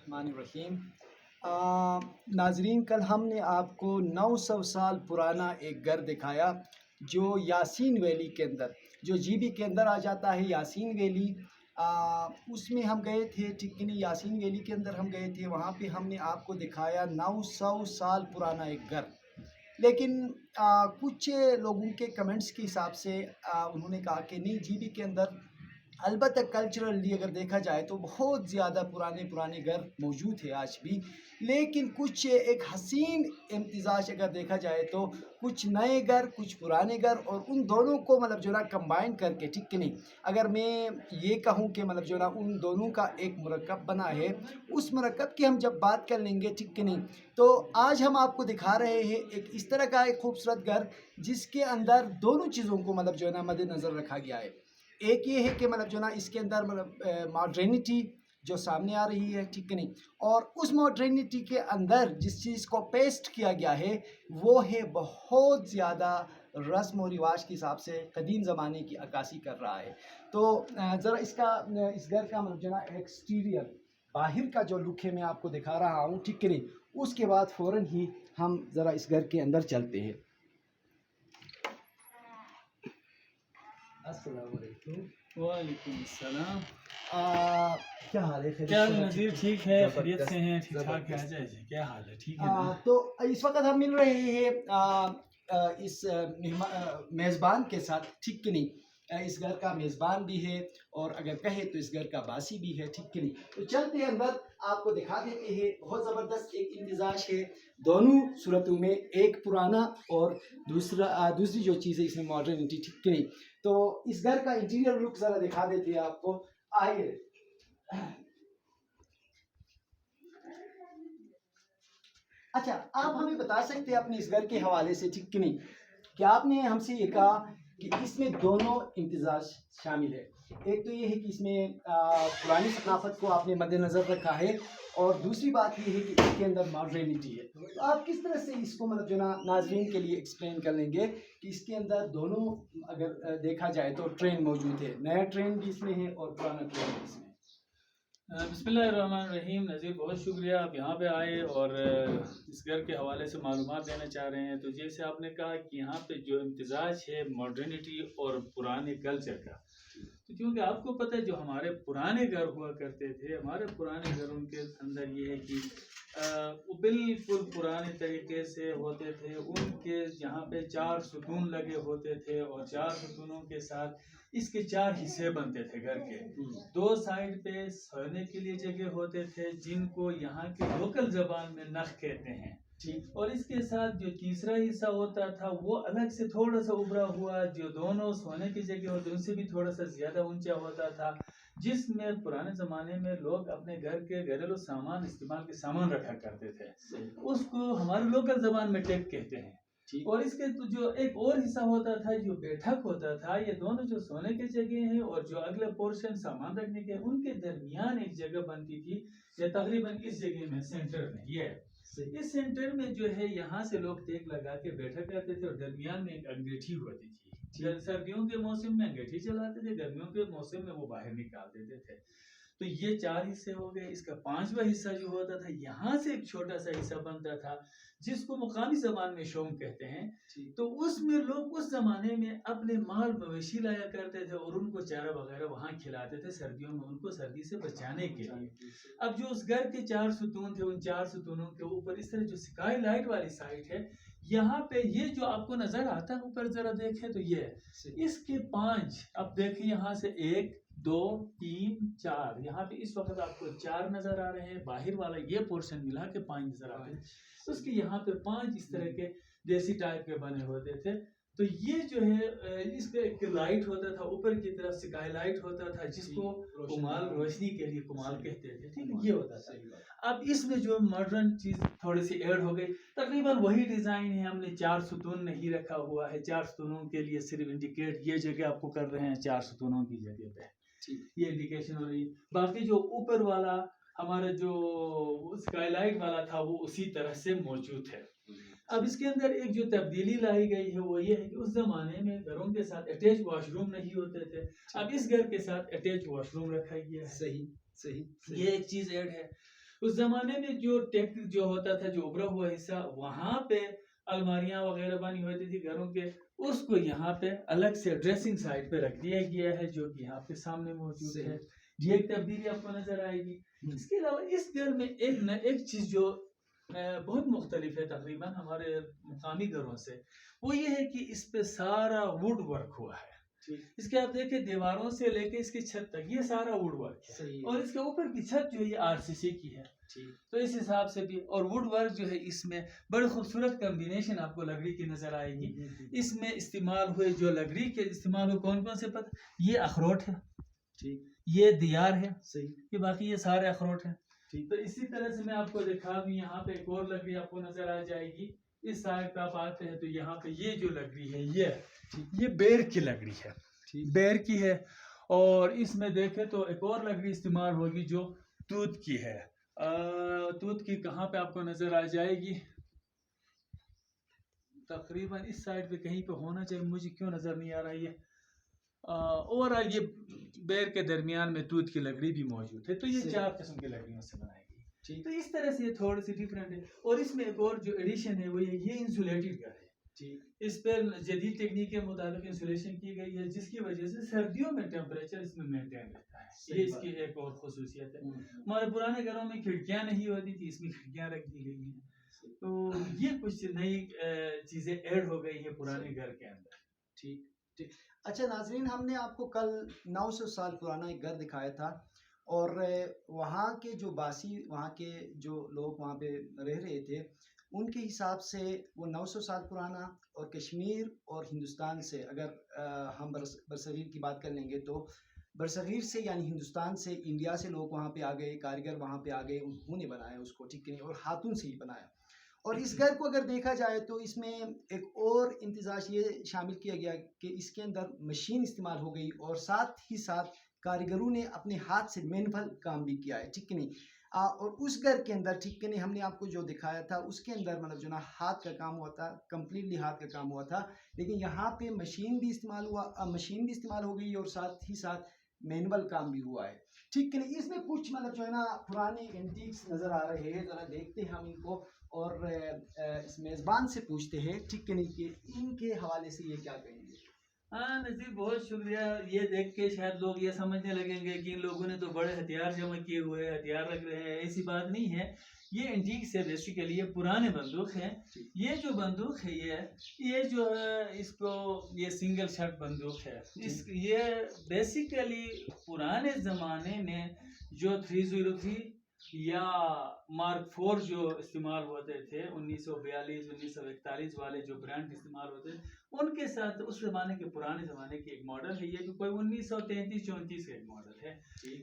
बिस्मिल्लाहिर्रहमानिर्रहीम। नाजरीन, कल हमने आपको 900 साल पुराना एक घर दिखाया जो यासीन वैली के अंदर, जो जीबी के अंदर आ जाता है यासीन वैली। उसमें हम गए थे, ठीक कि नहीं, यासीन वैली के अंदर हम गए थे। वहाँ पे हमने आपको दिखाया 900 साल पुराना एक घर। लेकिन कुछ लोगों के कमेंट्स के हिसाब से उन्होंने कहा कि नहीं, जीबी के अंदर अलबत्ता कल्चरली अगर देखा जाए तो बहुत ज़्यादा पुराने पुराने घर मौजूद है आज भी। लेकिन कुछ एक हसीन इम्तिज़ाज अगर देखा जाए तो कुछ नए घर, कुछ पुराने घर, और उन दोनों को मतलब जो ना कंबाइन करके, ठीक कि नहीं, अगर मैं ये कहूँ कि मतलब जो ना उन दोनों का एक मरकब बना है, उस मरकब की हम जब बात कर लेंगे, ठीक कि नहीं, तो आज हम आपको दिखा रहे हैं एक इस तरह का एक खूबसूरत घर जिसके अंदर दोनों चीज़ों को मतलब जो है ना मद्देनज़र रखा गया है। एक ये है कि मतलब जो ना इसके अंदर मतलब मॉडर्निटी जो सामने आ रही है, ठीक है नहीं, और उस मॉडर्निटी के अंदर जिस चीज़ को पेस्ट किया गया है वो है बहुत ज़्यादा रस्म और रिवाज के हिसाब से कदीम ज़माने की अक्कासी कर रहा है। तो ज़रा इस घर का मतलब जो ना एक्सटीरियर, बाहर का जो लुक है मैं आपको दिखा रहा हूँ, ठीक है नहीं, उसके बाद फ़ौरन ही हम ज़रा इस घर के अंदर चलते हैं। अस्सलामुअलैकुम। वालेकुम सलाम। क्या हाल है? क्या नज़ीर ठीक है? खैरियत से हैं? ठीक ठाक है? अजय जी क्या हाल है? ठीक है ना? तो इस वक्त हम मिल रहे हैं इस मेज़बान के साथ, ठीक कि नहीं। इस घर का मेज़बान भी है और अगर कहे तो इस घर का बासी भी है, ठीक कि नहीं। तो चलते हैं अंदर, आपको दिखा देते हैं। बहुत ज़बरदस्त एक इंतज़ाज है दोनों सूरतों में, एक पुराना और दूसरी जो चीज़ है इसमें मॉडर्निटी, ठीक कि नहीं। तो इस घर का इंटीरियर लुक ज़रा दिखा देते हैं आपको, आइए। अच्छा, आप हमें बता सकते हैं अपने इस घर के हवाले से, ठीक कि नहीं, कि आपने हमसे ये कहा कि इसमें दोनों इम्तिजाज शामिल है। एक तो ये है कि इसमें पुरानी सकाफत को आपने मद्देनज़र रखा है, और दूसरी बात ये है कि इसके अंदर मॉडर्निटी है। तो आप किस तरह से इसको मतलब जो ना नाजरीन के लिए एक्सप्लेन कर लेंगे कि इसके अंदर दोनों अगर देखा जाए तो ट्रेन मौजूद है, नया ट्रेन भी इसमें है और पुराना ट्रेन भी इसमें। बिस्मिल्लाहिर्रहमानिर्रहीम। नज़ीर बहुत शुक्रिया आप यहाँ पे आए और इस घर के हवाले से मालूमात देना चाह रहे हैं। तो जैसे आपने कहा कि यहाँ पे जो इम्तिजाज है मॉडर्निटी और पुराने कल्चर का, तो क्योंकि आपको पता है जो हमारे पुराने घर हुआ करते थे, हमारे पुराने घरों के अंदर ये है कि वो बिल्कुल पुराने तरीके से होते थे। उनके यहाँ पे 4 सुतून लगे होते थे और 4 सुतूनों के साथ इसके 4 हिस्से बनते थे घर के। 2 साइड पे सोने के लिए जगह होते थे जिनको यहाँ की लोकल जबान में नख कहते हैं, ठीक। और इसके साथ जो तीसरा हिस्सा होता था वो अलग से थोड़ा सा उभरा हुआ, जो दोनों सोने की जगह होते उनसे भी थोड़ा सा ज्यादा ऊंचा होता था, जिसमें पुराने जमाने में लोग अपने घर के घरेलू सामान, इस्तेमाल के सामान रखा करते थे। उसको हमारे लोकल जबान में टेक कहते हैं। और इसके तो जो एक और हिस्सा होता था जो बैठक होता था, ये दोनों जो सोने की जगह है और जो अगला पोर्शन सामान रखने के, उनके दरमियान एक जगह बनती थी, या तकरीबन इस जगह में सेंटर में ये इस सेंटर में जो है यहाँ से लोग टेक लगा के बैठा करते थे और दरमियान में एक अंगीठी होती थी। सर्दियों के मौसम में अंगीठी चलाते थे, गर्मियों के मौसम में वो बाहर निकाल देते थे। तो ये 4 हिस्से हो गए। इसका 5वां हिस्सा जो होता था, यहाँ से एक छोटा सा हिस्सा बनता था जिसको मुकामी जबान में शोम कहते हैं। तो उसमें लोग उस जमाने में अपने माल मवेशी लाया करते थे और उनको चारा वगैरह वहाँ खिलाते थे सर्दियों में, उनको सर्दी से बचाने के लिए। अब जो उस घर के 4 सुतून थे, उन 4 सुतूनों के ऊपर इस तरह जो स्काई लाइट वाली साइड है, यहाँ पे ये जो आपको नजर आता है ऊपर जरा देखें तो ये इसके 5, अब देखिए यहाँ से 1 2 3 4, यहाँ पे इस वक्त आपको 4 नजर आ रहे हैं। बाहर वाला ये पोर्शन मिला के 5 नजर आ रहे हैं। तो उसके यहाँ पे 5 इस तरह के देसी टाइप के बने होते थे। तो ये जो है इसका एक लाइट होता था ऊपर की तरफ, स्काई लाइट होता था जिसको कुमाल, रोशनी के लिए कुमाल कहते थे, ठीक है, ये होता था। अब इसमें जो मॉडर्न चीज थोड़ी सी ऐड हो गई, तकरीबन वही डिजाइन है, हमने 4 सुतून नहीं रखा हुआ है। 4 सुतूनों के लिए सिर्फ इंडिकेट ये जगह आपको कर रहे हैं 4 सुतूनों की जगह पे, ये इंडिकेशन हो रही है। बाकी जो ऊपर वाला हमारा जो स्काईलाइट वाला था वो उसी तरह से मौजूद है। अब इसके अंदर एक जो तब्दीली लाई गई है वो ये है कि उस जमाने में घरों के साथ अटैच वॉशरूम नहीं होते थे, अब इस घर के साथ अटैच वॉशरूम रखा गया है। सही सही, ये एक चीज ऐड है। उस जमाने में जो टेक जो होता था, जो उभरा हुआ हिस्सा, वहां पे अलमारियां वगैरह बनी होती थी घरों के, उसको यहाँ पे अलग से ड्रेसिंग साइड पे रख दिया गया है, जो कि यहाँ पे सामने मौजूद सही। है। ये एक तब्दीली आपको नजर आएगी। इसके अलावा इस घर में एक चीज जो बहुत मुख्तलिफ है तकरीबन हमारे मुकामी घरों से, वो ये है कि इस पे सारा वुड वर्क हुआ है। इसके आप देखें दीवारों से लेके इसकी छत तक ये सारा वुड वर्क है, सही है। और इसके ऊपर की छत जो है ये आरसीसी की है। तो इस हिसाब से भी, और वुड वर्क जो है इसमें बड़ी खूबसूरत कॉम्बिनेशन आपको लकड़ी की नजर आएगी। इसमें इस्तेमाल हुए जो लकड़ी के इस्तेमाल हुए कौन कौन से पता, ये अखरोट है, ठीक, ये दियार है, सही, ये बाकी ये सारे अखरोट हैं। ठीक। तो इसी तरह से मैं आपको दिखा दूं, यहाँ पे एक और लकड़ी आपको नजर आ जाएगी। इस साइड पे आप आते हैं तो यहाँ पे ये जो लकड़ी है ये बेर की लकड़ी है, बेर की है। और इसमें देखें तो एक और लकड़ी इस्तेमाल होगी जो तूत की है। तूत की कहाँ पे आपको नजर आ जाएगी, तकरीबन इस साइड पे कहीं पे होना चाहिए, मुझे क्यों नजर नहीं आ रहा है ये। ओवरऑल ये बेर के दरमियान में तूत की लकड़ी भी मौजूद है। तो ये 4 किस्म की लकड़ियों से बनाई गई। तो इस तरह से ये थोड़ी सी डिफरेंट है। और इसमें एक और जो एडिशन है वो ये इंसुलेटेड घर है। इस पर जदीद टेक्निक के मुताबिक इंसुलेशन की गई है, जिसकी वजह से सर्दियों में टेम्परेचर इसमें मेंटेन रहता है। ये इसकी एक और खुसूसियत है। हमारे पुराने घरों में खिड़कियां नहीं होती थी, इसमें खिड़कियां रख दी गई हैं। तो ये कुछ नई चीजें ऐड हो गई है पुराने घर के अंदर। ठीक ठीक। अच्छा नाजरीन, हमने आपको कल 900 साल पुराना एक घर दिखाया था, और वहाँ के जो बासी, वहाँ के जो लोग वहाँ पे रह रहे थे, उनके हिसाब से वो 900 साल पुराना, और कश्मीर और हिंदुस्तान से अगर हम बरसगीर की बात कर लेंगे तो बरसगीर से यानी हिंदुस्तान से, इंडिया से लोग वहाँ पे आ गए, कारीगर वहाँ पे आ गए, उन्होंने बनाया उसको, ठीक है, और हाथों से ही बनाया। और इस घर को अगर देखा जाए तो इसमें एक और इम्तिजाज ये शामिल किया गया कि इसके अंदर मशीन इस्तेमाल हो गई, और साथ ही साथ कारीगरों ने अपने हाथ से मैनुअल काम भी किया है, ठीक है नहीं। और उस घर के अंदर, ठीक है नहीं, हमने आपको जो दिखाया था उसके अंदर मतलब जो ना हाथ का काम हुआ था, कम्प्लीटली हाथ का काम हुआ था। लेकिन यहाँ पे मशीन भी इस्तेमाल हुआ, मशीन भी इस्तेमाल हो गई, और साथ ही साथ मैनुअल काम भी हुआ है, ठीक है नहीं। इसमें कुछ मतलब जो है ना पुराने एंटीक्स नज़र आ रहे हैं, ज़रा देखते हैं हम इनको, और इस मेज़बान से पूछते हैं, ठीक है नहीं, कि इनके हवाले से ये क्या कहेंगे। हाँ नजीब, बहुत शुक्रिया। ये देख के शायद लोग ये समझने लगेंगे कि इन लोगों ने तो बड़े हथियार जमा किए हुए हैं, हथियार रख रहे हैं। ऐसी बात नहीं है। ये एंटीक से बेसिकली ये पुराने बंदूक हैं। ये जो बंदूक है ये जो है इसको ये सिंगल शॉट बंदूक है। ये बेसिकली पुराने ज़माने में जो 303 या मार्क 4 जो इस्तेमाल होते थे, 1942 1941 वाले जो ब्रांड इस्तेमाल होते थे, उनके साथ उस जमाने के पुराने जमाने की एक मॉडल है। ये जो कोई 1933-34 का एक मॉडल है।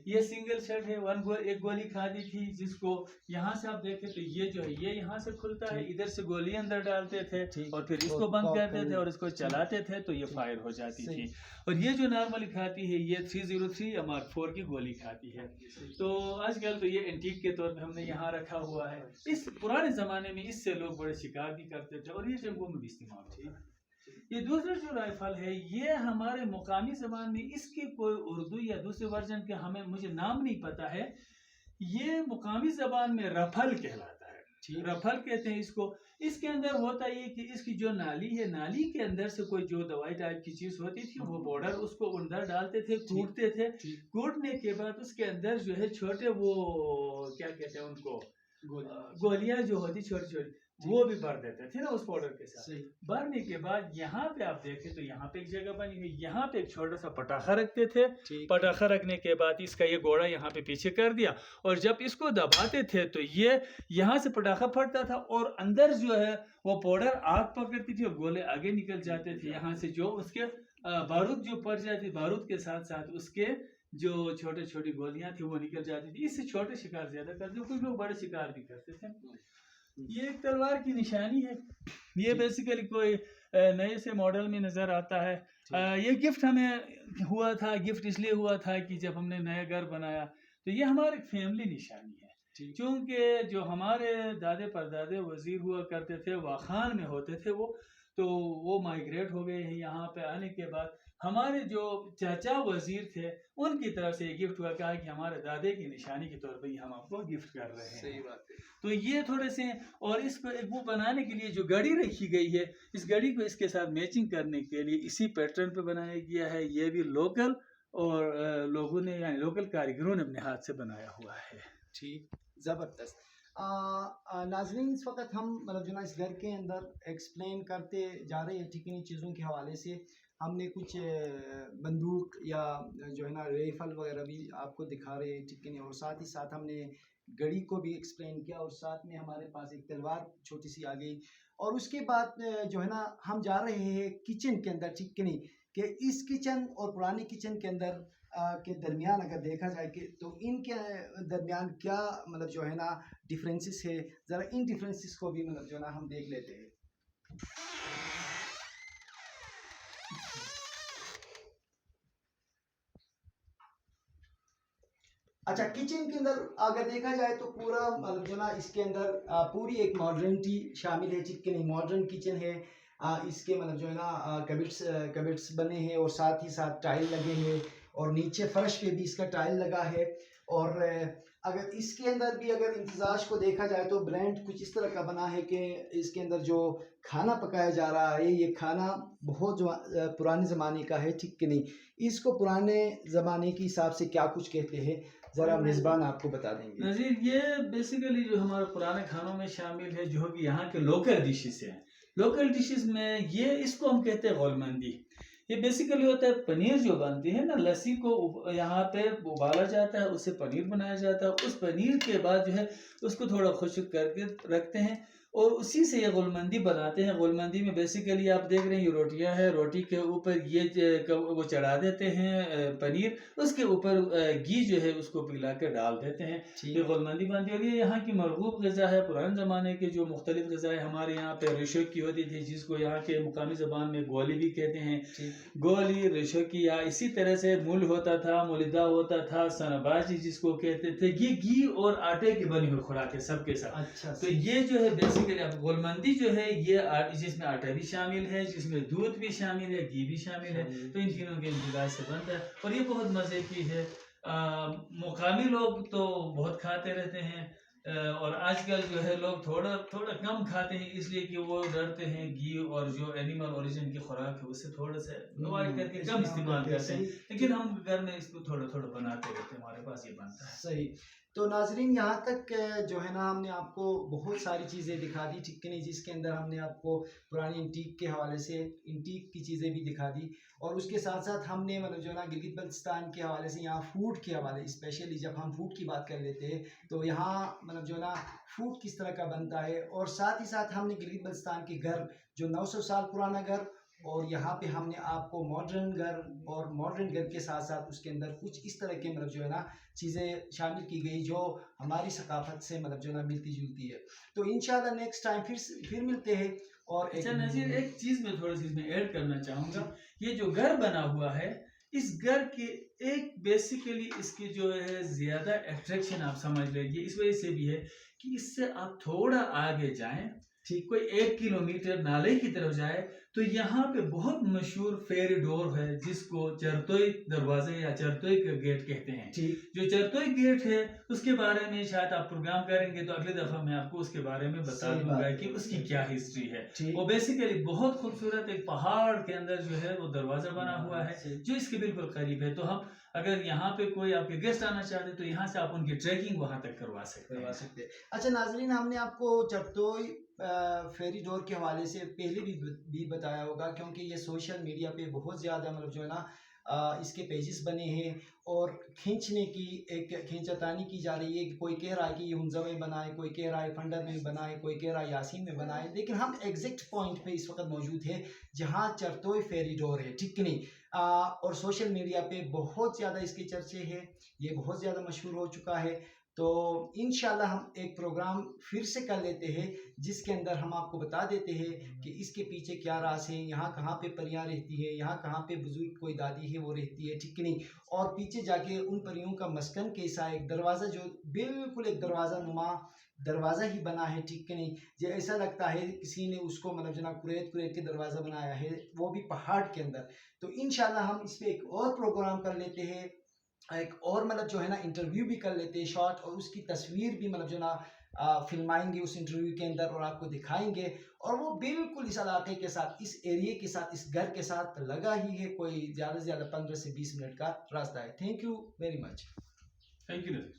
ये सिंगल शॉट है, एक गोली खाती थी, जिसको यहाँ से आप देखें तो ये जो है ये यहाँ से खुलता है, इधर से गोली अंदर डालते थे और फिर इसको बंद करते थे और इसको चलाते थे तो ये फायर हो जाती थी। और ये जो नॉर्मली खाती है ये 303 या मार्क 4 की गोली खाती है। तो आजकल तो ये एंटीक के तौर पे हमने यहाँ रखा हुआ है। इस पुराने ज़माने में इससे लोग बड़े शिकार भी करते थे और ये जंगों में भी इस्तेमाल होता है। ये दूसरा जो राइफल है ये हमारे मुकामी ज़बान में इसकी कोई उर्दू या दूसरे वर्जन के मुझे नाम नहीं पता है। ये मुकामी ज़बान में रफल कहलाता है, रफल कहते हैं इसको। इसके अंदर होता ये कि इसकी जो नाली है, नाली के अंदर से कोई जो दवाई टाइप की चीज़ होती थी वो पाउडर उसको अंदर डालते थे, कूटते थे। कूटने के बाद उसके अंदर जो है छोटे वो क्या कहते हैं उनको, गोलियां जो होती छोटी छोटी, वो भी भर देते थे ना उस पाउडर के साथ। भरने के बाद यहाँ पे आप देखें तो यहाँ पे एक जगह बनी हुई, यहाँ पे एक छोटा सा पटाखा रखते थे। पटाखा रखने के बाद इसका ये गोड़ा यहाँ पे पीछे कर दिया और जब इसको दबाते थे तो ये यहाँ से पटाखा फटता था और अंदर जो है वो पाउडर आग पकड़ती थी और गोले आगे निकल जाते थे। यहाँ से जो उसके बारूद जो पड़ जाती, बारूद के साथ साथ उसके जो छोटे छोटी गोलियां थी वो निकल जाती थी। इससे छोटे शिकार ज्यादा करते, कुछ लोग बड़े शिकार भी करते थे। ये एक तलवार की निशानी है। ये बेसिकली कोई नए से मॉडल में नज़र आता है। ये गिफ्ट हमें हुआ था, गिफ्ट इसलिए हुआ था कि जब हमने नया घर बनाया तो ये हमारी फैमिली निशानी है। क्योंकि जो हमारे दादे परदादे वजीर हुआ करते थे, वाखान में होते थे वो, तो वो माइग्रेट हो गए हैं यहाँ पे आने के बाद। हमारे जो चाचा वजीर थे उनकी तरफ से ये गिफ्ट हुआ, कहा कि हमारे दादे की निशानी के तौर पर ये हम आपको गिफ्ट कर रहे हैं। सही बात है। तो ये थोड़े से, और इसको एक वो बनाने के लिए जो घड़ी रखी गई है, इस घड़ी को इसके साथ मैचिंग करने के लिए इसी पैटर्न पे बनाया गया है। ये भी लोकल और लोगों ने यानी लोकल कारीगरों ने अपने हाथ से बनाया हुआ है। ठीक, ज़बरदस्त। नाज़रीन, इस वक्त हम मतलब जो ना इस घर के अंदर एक्सप्लेन करते जा रहे हैं, ठीक है, चीज़ों के हवाले से हमने कुछ बंदूक या जो है ना राइफल वगैरह भी आपको दिखा रहे हैं, ठीक है नहीं, और साथ ही साथ हमने घड़ी को भी एक्सप्लेन किया, और साथ में हमारे पास एक तलवार छोटी सी आ गई। और उसके बाद जो है ना हम जा रहे हैं किचन के अंदर, ठीक है नहीं, कि इस किचन और पुराने किचन के अंदर के दरमियान अगर देखा जाए कि तो इनके दरमियान क्या मतलब जो है ना डिफरेंसेस है, ज़रा इन डिफरेंसेस को भी मतलब जो है ना हम देख लेते हैं। अच्छा, किचन के अंदर अगर देखा जाए तो पूरा मतलब जो ना इसके अंदर पूरी एक मॉडर्निटी शामिल है, ठीक है नहीं, मॉडर्न किचन है। इसके मतलब जो है ना कबिट्स बने हैं, और साथ ही साथ टाइल लगे हैं, और नीचे फर्श पे भी इसका टाइल लगा है। और अगर इसके अंदर भी अगर इंतजाज को देखा जाए तो ब्रांड कुछ इस तरह का बना है कि इसके अंदर जो खाना पकाया जा रहा है, ये खाना बहुत पुराने ज़माने का है, ठीक है नहीं। इसको पुराने ज़माने के हिसाब से क्या कुछ कहते हैं, ज़रा मेज़बान आपको बता देंगे। नज़ीर, ये बेसिकली जो हमारे पुराने खानों में शामिल है, जो कि यहाँ के लोकल डिशेस हैं। लोकल डिशेस में ये इसको हम कहते हैं गोलमंदी। ये बेसिकली होता है पनीर जो बनती है ना, लस्सी को यहाँ पे उबाला जाता है, उससे पनीर बनाया जाता है। उस पनीर के बाद जो है उसको थोड़ा खुश्क करके रखते हैं, और उसी से ये गोलमंदी बनाते हैं। गोलमंदी में बेसिकली आप देख रहे हैं ये रोटियां हैं, रोटी के ऊपर ये वो चढ़ा देते हैं पनीर, उसके ऊपर घी जो है उसको पिघला के डाल देते हैं, ये गोलमंदी बनती है। और ये यहाँ की मरगूब गज़ा है। पुराने ज़माने के जो मुख्तलिफ गज़ाएँ हमारे यहाँ पे रेशो की होती थी, जिसको यहाँ के मुकामी ज़बान में गोली भी कहते हैं, गोली रेशो की, या इसी तरह से मूल होता था, मुलिदा होता था, सनबाजी जिसको कहते थे। ये घी और आटे की बनी हुई खुराक है सबके साथ। अच्छा, तो ये जो है बेसिकली अब गोलमंदी जो है ये जिसमें आटा भी शामिल है, जिसमें दूध भी शामिल है, घी भी शामिल है, तो इन तीनों के इम्तिजाज से बनता है, और ये बहुत मज़े की है। मुकामी लोग तो बहुत खाते रहते हैं, और आजकल जो है लोग थोड़ा थोड़ा कम खाते हैं, इसलिए कि वो डरते हैं घी और जो एनिमल ओरिजिन की खुराक है उससे थोड़ा सा अवॉइड करके कम इस्तेमाल करते हैं। लेकिन हम घर में इसको थोड़ा थोड़ा बनाते रहते हैं, हमारे पास ये बनता है। सही। तो नाजरीन, यहाँ तक जो है ना हमने आपको बहुत सारी चीज़ें दिखा दी, ठीक है नहीं, जिसके अंदर हमने आपको पुरानी इंटीक के हवाले से इंटीक की चीज़ें भी दिखा दी, और उसके साथ साथ हमने मतलब जो है ना गिलगित बल्तिस्तान के हवाले से यहाँ फूड के हवाले, स्पेशली जब हम फूड की बात कर लेते हैं तो यहाँ मतलब जो है ना फूड किस तरह का बनता है, और साथ ही साथ हमने गिलगित बल्तिस्तान के घर, जो 900 साल पुराना घर, और यहाँ पे हमने आपको मॉडर्न घर, और मॉडर्न घर के साथ साथ उसके अंदर कुछ इस तरह के मतलब जो है ना चीज़ें शामिल की गई जो हमारी सकाफत से मतलब जो है ना मिलती जुलती है। तो इंशाल्लाह नेक्स्ट टाइम फिर मिलते हैं। और अच्छा नज़ीर, एक चीज़ मैं थोड़ी सी इसमें ऐड करना चाहूँगा। ये जो घर बना हुआ है, इस घर के एक बेसिकली इसकी जो है ज़्यादा अट्रैक्शन आप समझ लीजिए इस वजह से भी है कि इससे आप थोड़ा आगे जाएं, ठीक, कोई 1 किलोमीटर नाले की तरफ जाए तो यहाँ पे बहुत मशहूर फेरी डोर है, जिसको चरतोई दरवाजे या चरतोई का गेट कहते हैं। जो चरतोई गेट है उसके बारे में शायद आप प्रोग्राम करेंगे तो अगली दफा मैं आपको उसके बारे में बता दूंगा कि उसकी क्या हिस्ट्री है। वो बेसिकली बहुत खूबसूरत एक पहाड़ के अंदर जो है वो दरवाजा बना हुआ है जो इसके बिल्कुल करीब है। तो हम अगर यहाँ पे कोई आपके गेस्ट आना चाहते तो यहाँ से आप उनकी ट्रैकिंग वहाँ तक करवा सकते हैं। अच्छा नाजरीन, हमने आपको चरतोई फेरी डोर के हवाले से पहले भी बताया होगा, क्योंकि ये सोशल मीडिया पे बहुत ज़्यादा मतलब जो है ना इसके पेजेस बने हैं, और खींचने की एक खींचतानी की जा रही है कि कोई कह रहा है कि ये हुंजा में बनाए, कोई कह रहा है फंडर में बनाए, कोई कह रहा है यासीन में बनाए, लेकिन हम एग्जैक्ट पॉइंट पे इस वक्त मौजूद है जहाँ चरतोई फेरी डोर है, ठीक नहीं। और सोशल मीडिया पे बहुत ज़्यादा इसके चर्चे हैं, ये बहुत ज़्यादा मशहूर हो चुका है। तो इंशाल्लाह हम एक प्रोग्राम फिर से कर लेते हैं जिसके अंदर हम आपको बता देते हैं कि इसके पीछे क्या राज है, यहाँ कहाँ पे परियां रहती है, यहाँ कहाँ पे बुजुर्ग कोई दादी है वो रहती है, ठीक नहीं, और पीछे जाके उन परियों का मस्कन कैसा है, एक दरवाज़ा जो बिल्कुल एक दरवाज़ा नुमा दरवाज़ा ही बना है, ठीक है नहीं, जो ऐसा लगता है किसी ने उसको मतलब जना कुरेद कुरेद के दरवाज़ा बनाया है, वो भी पहाड़ के अंदर। तो इंशाल्लाह हम इस पे एक और प्रोग्राम कर लेते हैं, एक और मतलब जो है ना इंटरव्यू भी कर लेते हैं शॉर्ट, और उसकी तस्वीर भी मतलब जो ना फिल्माएंगे उस इंटरव्यू के अंदर और आपको दिखाएंगे। और वो बिल्कुल इस इलाके के साथ, इस एरिए के साथ, इस घर के साथ लगा ही है, कोई ज़्यादा से ज़्यादा 15 से 20 मिनट का रास्ता है। Thank you very much. Thank you Nazir.